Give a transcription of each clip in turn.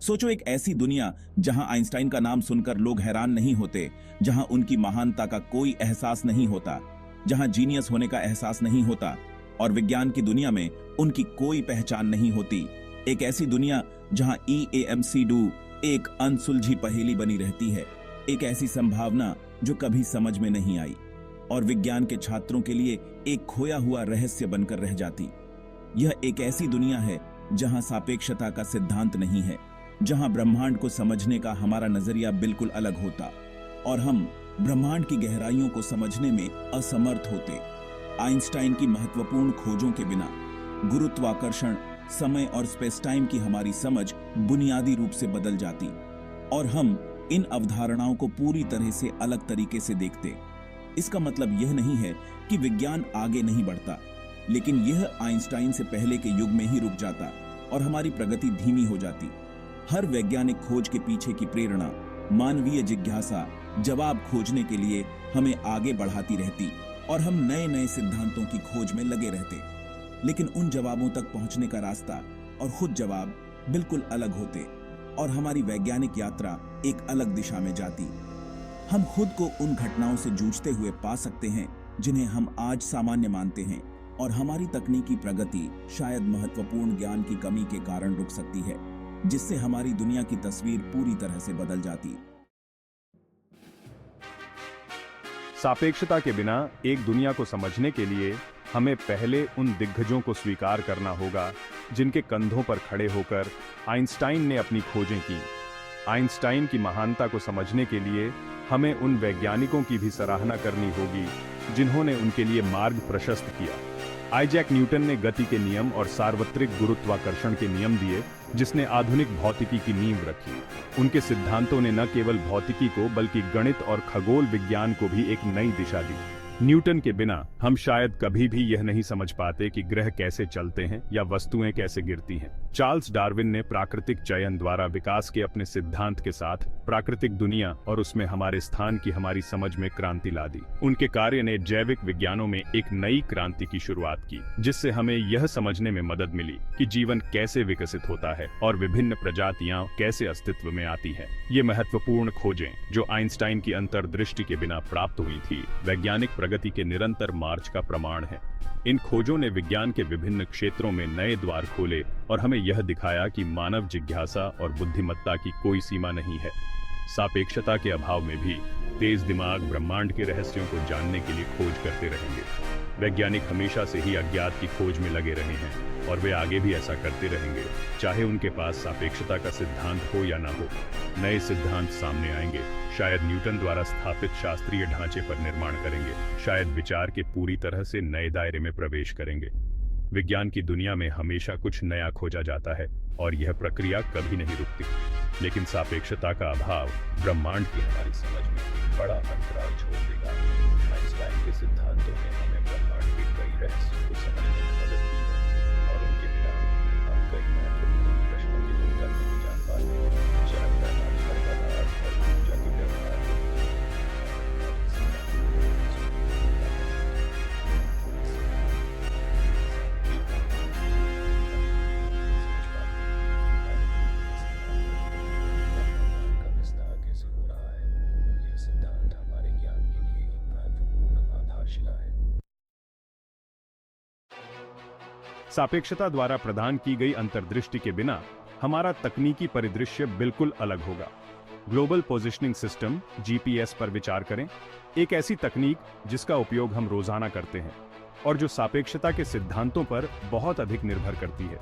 सोचो, एक ऐसी दुनिया जहां आइंस्टाइन का नाम सुनकर लोग हैरान नहीं होते, जहां उनकी महानता का कोई एहसास नहीं होता, जहां जीनियस होने का एहसास नहीं होता और विज्ञान की दुनिया में उनकी कोई पहचान नहीं होती। एक ऐसी दुनिया जहां EAMC2 एक अनसुलझी पहेली बनी रहती है, एक ऐसी संभावना जो कभी समझ में नहीं आई और विज्ञान के छात्रों के लिए एक खोया हुआ रहस्य बनकर रह जाती। यह एक ऐसी दुनिया है जहां सापेक्षता का सिद्धांत नहीं है, जहां ब्रह्मांड को समझने का हमारा नजरिया बिल्कुल अलग होता और हम ब्रह्मांड की गहराइयों को समझने में असमर्थ होते। आइंस्टाइन की महत्वपूर्ण खोजों के बिना गुरुत्वाकर्षण, समय और स्पेस टाइम की हमारी समझ बुनियादी रूप से बदल जाती और हम इन अवधारणाओं को पूरी तरह से अलग तरीके से देखते। इसका मतलब यह नहीं है कि विज्ञान आगे नहीं बढ़ता, लेकिन यह आइंस्टाइन से पहले के युग में ही रुक जाता और हमारी प्रगति धीमी हो जाती। हर वैज्ञानिक खोज के पीछे की प्रेरणा, मानवीय जिज्ञासा, जवाब खोजने के लिए हमें आगे बढ़ाती रहती और हम नए नए सिद्धांतों की खोज में लगे रहते। लेकिन उन जवाबों तक पहुंचने का रास्ता और खुद जवाब बिल्कुल अलग होते और हमारी वैज्ञानिक यात्रा एक अलग दिशा में जाती। हम खुद को उन घटनाओं से जूझते हुए पा सकते हैं जिन्हें हम आज सामान्य मानते हैं और हमारी तकनीकी प्रगति शायद महत्वपूर्ण ज्ञान की कमी के कारण रुक सकती है, जिससे हमारी दुनिया की तस्वीर पूरी तरह से बदल जाती। सापेक्षता के बिना एक दुनिया को समझने के लिए हमें पहले उन दिग्गजों को स्वीकार करना होगा जिनके कंधों पर खड़े होकर आइंस्टाइन ने अपनी खोजें की। आइंस्टाइन की महानता को समझने के लिए हमें उन वैज्ञानिकों की भी सराहना करनी होगी जिन्होंने उनके लिए मार्ग प्रशस्त किया। आइजैक न्यूटन ने गति के नियम और सार्वत्रिक गुरुत्वाकर्षण के नियम दिए, जिसने आधुनिक भौतिकी की नींव रखी। उनके सिद्धांतों ने न केवल भौतिकी को बल्कि गणित और खगोल विज्ञान को भी एक नई दिशा दी। न्यूटन के बिना हम शायद कभी भी यह नहीं समझ पाते कि ग्रह कैसे चलते हैं या वस्तुएं कैसे गिरती हैं। चार्ल्स डार्विन ने प्राकृतिक चयन द्वारा विकास के अपने सिद्धांत के साथ प्राकृतिक दुनिया और उसमें हमारे स्थान की हमारी समझ में क्रांति ला दी। उनके कार्य ने जैविक विज्ञानों में एक नई क्रांति की शुरुआत की, जिससे हमें यह समझने में मदद मिली कि जीवन कैसे विकसित होता है और विभिन्न प्रजातियां कैसे अस्तित्व में आती हैं। ये महत्वपूर्ण खोजें जो आइंस्टाइन की अंतर्दृष्टि के बिना प्राप्त हुई थी, वैज्ञानिक प्रगति के निरंतर मार्च का प्रमाण है। इन खोजों ने विज्ञान के विभिन्न क्षेत्रों में नए द्वार खोले और हमें यह दिखाया कि मानव जिज्ञासा और बुद्धिमत्ता की कोई सीमा नहीं है। सापेक्षता के अभाव में भी तेज दिमाग ब्रह्मांड के रहस्यों को जानने के लिए खोज करते रहेंगे। वैज्ञानिक हमेशा से ही अज्ञात की खोज में लगे रहे हैं और वे आगे भी ऐसा करते रहेंगे, चाहे उनके पास सापेक्षता का सिद्धांत हो या ना हो। नए सिद्धांत सामने आएंगे, शायद न्यूटन द्वारा स्थापित शास्त्रीय ढांचे पर निर्माण करेंगे, शायद विचार के पूरी तरह से नए दायरे में प्रवेश करेंगे। विज्ञान की दुनिया में हमेशा कुछ नया खोजा जाता है और यह प्रक्रिया कभी नहीं रुकती। लेकिन सापेक्षता का अभाव ब्रह्मांड की हमारी समझ में बड़ा अंतराल छोड़ देगा। आइंस्टाइन के सिद्धांतों ने हमें ब्रह्मांड के कई रहस्यों को समझने में मदद की है और उनके बिना हम कई महत्वपूर्ण प्रश्नों के उत्तर नहीं जान पाते। चरम पैमाने पर पदार्थ और ऊर्जा के व्यवहार सापेक्षता द्वारा प्रदान की गई अंतर्दृष्टि के बिना हमारा तकनीकी परिदृश्य बिल्कुल अलग होगा। ग्लोबल पोजिशनिंग सिस्टम (GPS) पर विचार करें, एक ऐसी तकनीक जिसका उपयोग हम रोजाना करते हैं और जो सापेक्षता के सिद्धांतों पर बहुत अधिक निर्भर करती है।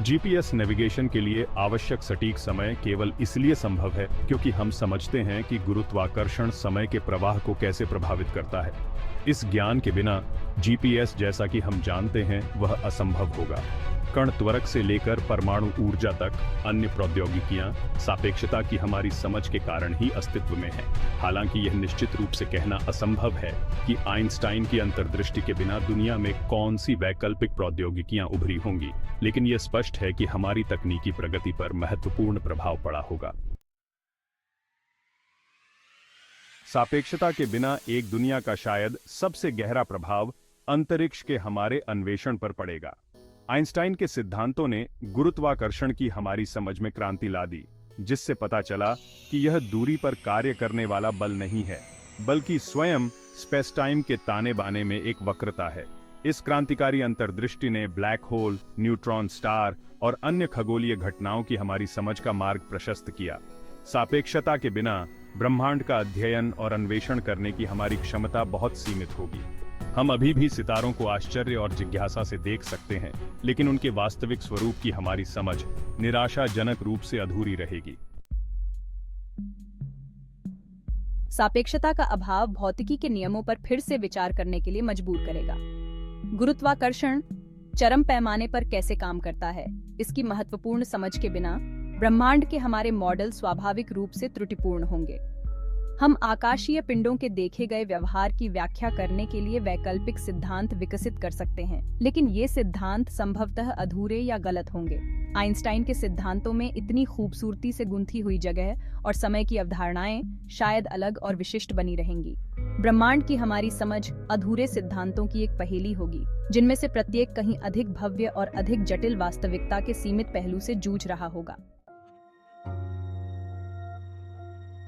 GPS नेविगेशन के लिए आवश्यक सटीक समय केवल इसलिए संभव है क्योंकि हम समझते हैं कि गुरुत्वाकर्षण समय के प्रवाह को कैसे प्रभावित करता है। इस ज्ञान के बिना GPS जैसा कि हम जानते हैं वह असंभव होगा। कण त्वरक से लेकर परमाणु ऊर्जा तक अन्य प्रौद्योगिकियां सापेक्षता की हमारी समझ के कारण ही अस्तित्व में हैं। हालांकि यह निश्चित रूप से कहना असंभव है कि आइंस्टाइन की अंतर्दृष्टि के बिना दुनिया में कौन सी वैकल्पिक प्रौद्योगिकियां उभरी होंगी, लेकिन यह स्पष्ट है कि हमारी तकनीकी प्रगति पर महत्वपूर्ण प्रभाव पड़ा होगा। सापेक्षता के बिना एक दुनिया का शायद सबसे गहरा प्रभाव अंतरिक्ष के हमारे अन्वेषण पर पड़ेगा। आइंस्टाइन के सिद्धांतों ने गुरुत्वाकर्षण की हमारी समझ में क्रांति ला दी, जिससे पता चला कि यह दूरी पर कार्य करने वाला बल नहीं है, बल्कि स्वयं स्पेस टाइम के ताने बाने में एक वक्रता है। इस क्रांतिकारी अंतर्दृष्टि ने ब्लैक होल, न्यूट्रॉन स्टार और अन्य खगोलीय घटनाओं की हमारी समझ का मार्ग प्रशस्त किया। सापेक्षता के बिना ब्रह्मांड का अध्ययन और अन्वेषण करने की हमारी क्षमता बहुत सीमित होगी। हम अभी भी सितारों को आश्चर्य और जिज्ञासा से देख सकते हैं, लेकिन उनके वास्तविक स्वरूप की हमारी समझ निराशाजनक रूप से अधूरी रहेगी। सापेक्षता का अभाव भौतिकी के नियमों पर फिर से विचार करने के लिए मजबूर करेगा। गुरुत्वाकर्षण चरम पैमाने पर कैसे काम करता है, इसकी महत्वपूर्ण समझ के बिना ब्रह्मांड के हमारे मॉडल स्वाभाविक रूप से त्रुटिपूर्ण होंगे। हम आकाशीय पिंडों के देखे गए व्यवहार की व्याख्या करने के लिए वैकल्पिक सिद्धांत विकसित कर सकते हैं, लेकिन ये सिद्धांत संभवतः अधूरे या गलत होंगे। आइंस्टाइन के सिद्धांतों में इतनी खूबसूरती से गुंथी हुई जगह और समय की अवधारणाएं शायद अलग और विशिष्ट बनी रहेंगी। ब्रह्मांड की हमारी समझ अधूरे सिद्धांतों की एक पहेली होगी, जिनमें से प्रत्येक कहीं अधिक भव्य और अधिक जटिल वास्तविकता के सीमित पहलू से जूझ रहा होगा।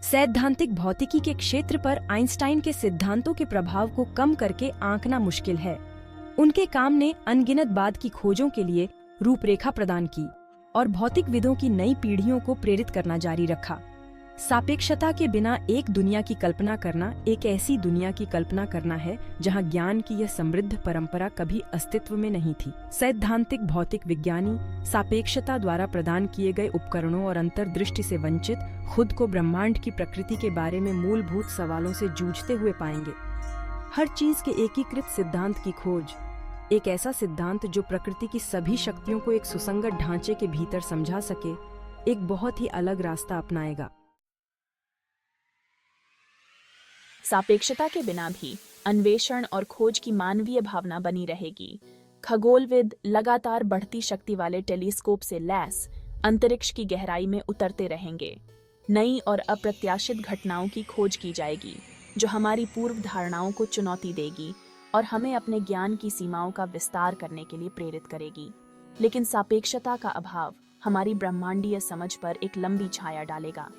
सैद्धांतिक भौतिकी के क्षेत्र पर आइंस्टाइन के सिद्धांतों के प्रभाव को कम करके आंकना मुश्किल है। उनके काम ने अनगिनत बाद की खोजों के लिए रूपरेखा प्रदान की और भौतिकविदों की नई पीढ़ियों को प्रेरित करना जारी रखा। सापेक्षता के बिना एक दुनिया की कल्पना करना एक ऐसी दुनिया की कल्पना करना है जहां ज्ञान की यह समृद्ध परंपरा कभी अस्तित्व में नहीं थी। सैद्धांतिक भौतिक विज्ञानी सापेक्षता द्वारा प्रदान किए गए उपकरणों और अंतर्दृष्टि से वंचित खुद को ब्रह्मांड की प्रकृति के बारे में मूलभूत सवालों से जूझते हुए पाएंगे। हर चीज के एकीकृत सिद्धांत की खोज, एक ऐसा सिद्धांत जो प्रकृति की सभी शक्तियों को एक सुसंगत ढांचे के भीतर समझा सके, एक बहुत ही अलग रास्ता अपनाएगा। सापेक्षता के बिना भी अन्वेषण और खोज की मानवीय भावना बनी रहेगी। खगोलविद लगातार बढ़ती शक्ति वाले टेलीस्कोप से लैस अंतरिक्ष की गहराई में उतरते रहेंगे। नई और अप्रत्याशित घटनाओं की खोज की जाएगी जो हमारी पूर्व धारणाओं को चुनौती देगी और हमें अपने ज्ञान की सीमाओं का विस्तार करने के लिए प्रेरित करेगी। लेकिन सापेक्षता का अभाव हमारी ब्रह्मांडीय समझ पर एक लंबी छाया डालेगा।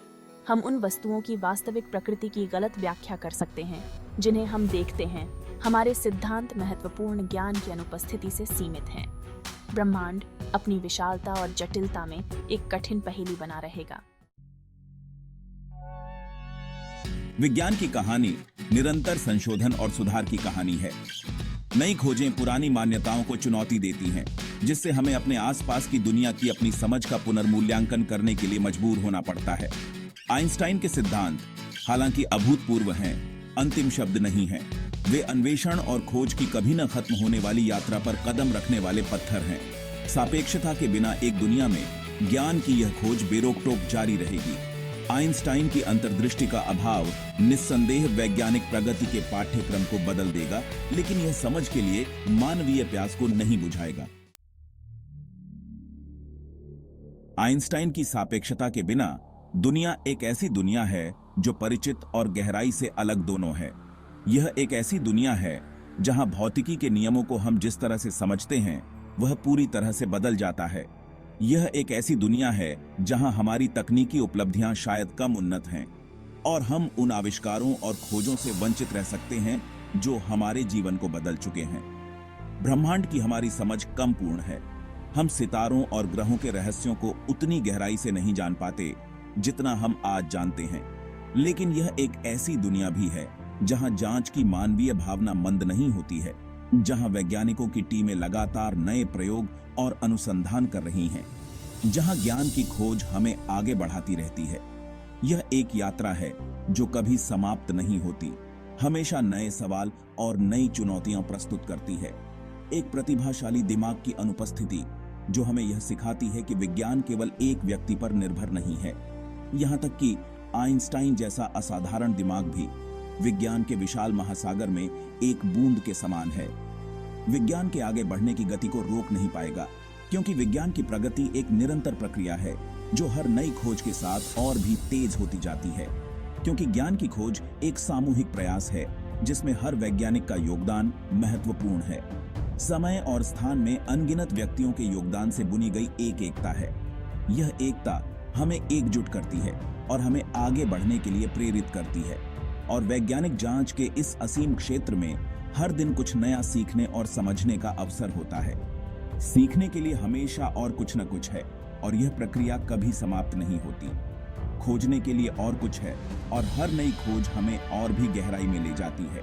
हम उन वस्तुओं की वास्तविक प्रकृति की गलत व्याख्या कर सकते हैं जिन्हें हम देखते हैं। हमारे सिद्धांत महत्वपूर्ण ज्ञान की अनुपस्थिति से सीमित हैं। ब्रह्मांड अपनी विशालता और जटिलता में एक कठिन पहेली बना रहेगा। विज्ञान की कहानी निरंतर संशोधन और सुधार की कहानी है। नई खोजें पुरानी मान्यताओं को चुनौती देती हैं, जिससे हमें अपने आसपास की दुनिया की अपनी समझ का पुनर्मूल्यांकन करने के लिए मजबूर होना पड़ता है। आइंस्टाइन के सिद्धांत हालांकि अभूतपूर्व हैं, अंतिम शब्द नहीं हैं। वे अन्वेषण और खोज की कभी न खत्म होने वाली यात्रा पर कदम रखने वाले पत्थर हैं। सापेक्षता के बिना एक दुनिया में ज्ञान की यह खोज बेरोक-टोक जारी रहेगी। आइंस्टाइन की अंतर्दृष्टि का अभाव निस्संदेह वैज्ञानिक प्रगति के पाठ्यक्रम को बदल देगा, लेकिन यह समझ के लिए मानवीय प्यास को नहीं बुझाएगा। आइंस्टाइन की सापेक्षता के बिना दुनिया एक ऐसी दुनिया है जो परिचित और गहराई से अलग दोनों है। यह एक ऐसी दुनिया है जहां भौतिकी के नियमों को हम जिस तरह से समझते हैं वह पूरी तरह से बदल जाता है। यह एक ऐसी दुनिया है जहां हमारी तकनीकी उपलब्धियां शायद कम उन्नत हैं और हम उन आविष्कारों और खोजों से वंचित रह सकते हैं जो हमारे जीवन को बदल चुके हैं। ब्रह्मांड की हमारी समझ कम पूर्ण है। हम सितारों और ग्रहों के रहस्यों को उतनी गहराई से नहीं जान पाते जितना हम आज जानते हैं। लेकिन यह एक ऐसी दुनिया भी है जहां जांच की मानवीय भावना मंद नहीं होती है, जहां वैज्ञानिकों की टीमें लगातार नए प्रयोग और अनुसंधान कर रही हैं, जहां ज्ञान की खोज हमें आगे बढ़ाती रहती है। यह एक यात्रा है जो कभी समाप्त नहीं होती, हमेशा नए सवाल और नई चुनौतियां प्रस्तुत करती है। एक प्रतिभाशाली दिमाग की अनुपस्थिति जो हमें यह सिखाती है कि विज्ञान केवल एक व्यक्ति पर निर्भर नहीं है। यहां तक कि आइंस्टाइन जैसा असाधारण दिमाग भी विज्ञान के विशाल महासागर में एक बूंद के समान है। विज्ञान के आगे बढ़ने की गति को रोक नहीं पाएगा, क्योंकि विज्ञान की प्रगति एक निरंतर प्रक्रिया है जो हर नई खोज के साथ और भी तेज होती जाती है। क्योंकि ज्ञान की खोज एक सामूहिक प्रयास है जिसमें हर वैज्ञानिक का योगदान महत्वपूर्ण है। समय और स्थान में अनगिनत व्यक्तियों के योगदान से बुनी गई एक एकता है। यह एकता हमें एकजुट करती है और हमें आगे बढ़ने के लिए प्रेरित करती है। और वैज्ञानिक जांच के इस असीम क्षेत्र में हर दिन कुछ नया सीखने और समझने का अवसर होता है। सीखने के लिए हमेशा और कुछ न कुछ है और यह प्रक्रिया कभी समाप्त नहीं होती। खोजने के लिए और कुछ है और हर नई खोज हमें और भी गहराई में ले जाती है।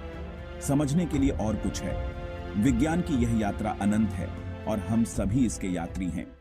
समझने के लिए और कुछ है। विज्ञान की यह यात्रा अनंत है और हम सभी इसके यात्री हैं।